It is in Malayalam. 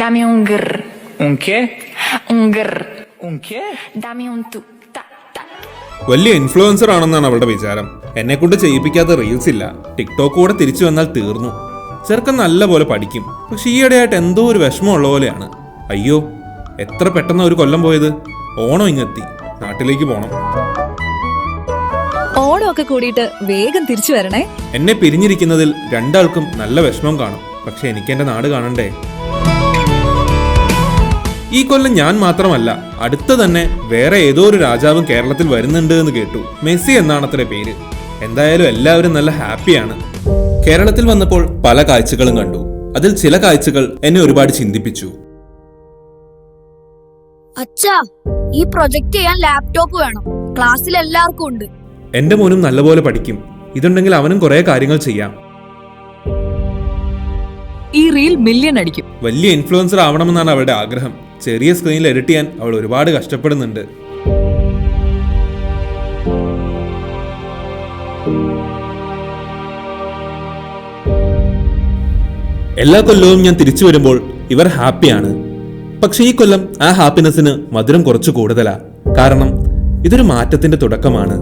Dame un grr. Un qué? Un grr. Un qué? Dame un tu. Ta, ta. വലിയ ഇൻഫ്ലുവൻസർ ആണെന്നാണ് അവളുടെ വിചാരം. എന്നെ കൊണ്ട് ചെയ്യിപ്പിക്കാത്ത റീൽസ് ഇല്ല. ടിക്ടോക്ക് കൂടെ തിരിച്ചു വന്നാൽ തീർന്നു. ചെറുക്കൻ നല്ല പോലെ പഠിക്കും, പക്ഷെ ഈയിടെയായിട്ട് എന്തോ ഒരു വിഷമമുള്ള പോലെയാണ്. അയ്യോ, എത്ര പെട്ടെന്ന് ഒരു കൊല്ലം പോയത്. ഓണം ഇങ്ങെത്തി, നാട്ടിലേക്ക് പോണം. ഓണമൊക്കെ കൂടിയിട്ട് വേഗം തിരിച്ചു വരണേ. എന്നെ പിരിഞ്ഞിരിക്കുന്നതിൽ രണ്ടാൾക്കും നല്ല വിഷമം കാണും, പക്ഷെ എനിക്ക് എന്റെ നാട് കാണണ്ടേ. ഈ കൊല്ലം ഞാൻ മാത്രമല്ല, അടുത്ത തന്നെ വേറെ ഏതോ ഒരു രാജാവും കേരളത്തിൽ വരുന്നുണ്ട് എന്ന് കേട്ടു. മെസ്സി എന്നാണത്ര പേര്. എന്തായാലും എല്ലാവരും നല്ല ഹാപ്പിയാണ്. കേരളത്തിൽ വന്നപ്പോൾ പല കാഴ്ചകളും കണ്ടു. അതിൽ ചില കാഴ്ചകൾ എന്നെ ഒരുപാട് ചിന്തിപ്പിച്ചു. അച്ഛാ, ഈ പ്രൊജക്ട് ചെയ്യാൻ ലാപ്ടോപ്പ് വേണം. ക്ലാസ്സിൽ എല്ലാവർക്കും ഉണ്ട്. എന്റെ മോനും നല്ലപോലെ പഠിക്കും. ഇതുണ്ടെങ്കിൽ അവനും കുറെ കാര്യങ്ങൾ ചെയ്യാം. ഈ റീൽ മില്യൺ അടിക്കും. വലിയ ഇൻഫ്ലുവൻസർ ആവണമെന്നാണ് അവളുടെ ആഗ്രഹം. ചെറിയ സ്ക്രീനിൽ എഡിറ്റ് ചെയ്യാൻ അവൾ ഒരുപാട് കഷ്ടപ്പെടുന്നുണ്ട്. എല്ലാ കൊല്ലവും ഞാൻ തിരിച്ചു വരുമ്പോൾ ഇവർ ഹാപ്പിയാണ്. പക്ഷെ ഈ കൊല്ലം ആ ഹാപ്പിനെസ്സിന് മധുരം കുറച്ചു കൂടുതലാ. കാരണം ഇതൊരു മാറ്റത്തിന്റെ തുടക്കമാണ്.